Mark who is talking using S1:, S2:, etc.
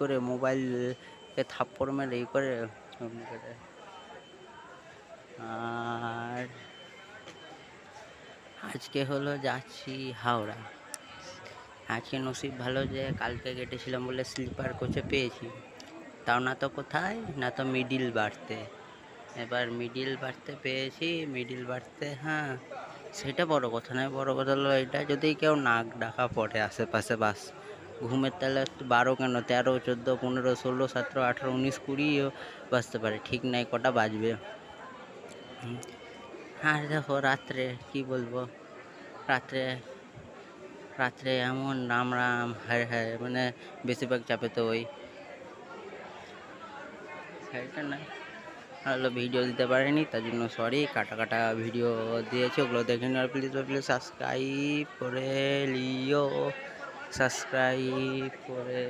S1: করে মোবাইলকে থাপ্পড় মেরে করে আর আজকে হলো যাচ্ছি হাওড়া। আজকে নসিব ভালো যে কালকে কেটেছিলাম বলে স্লিপার কোচে পেয়েছি, তাও না তো কোথায় না তো মিডিল বাড়তে। এবার মিডিল বাড়তে পেয়েছি, মিডিল বাড়তে হ্যাঁ সেটা বড় কথা নয়, বড় কথা হলো এটা যদি কেউ নাক ডাকা পড়ে আশেপাশে বাস ঘুমের তালে 12 কেন 13, 14, 15, 16, 17, 18, 19, 20ও বাজতে পারে, ঠিক নাই কটা বাজবে। আর দেখো রাত্রে কি বলবো, রাত্রে রাত্রে এমন রাম রাম হায় হায়, মানে বেশিরভাগ চাপে তো ওই সাইডটা না হলো ভিডিও দিতে পারেনি, তার জন্য সরি, কাটা কাটা ভিডিও দিয়েছি, ওগুলো দেখে নিও। আর প্লিজ প্লিজ সাবস্ক্রাইব করে লিও, সাবস্ক্রাইব করে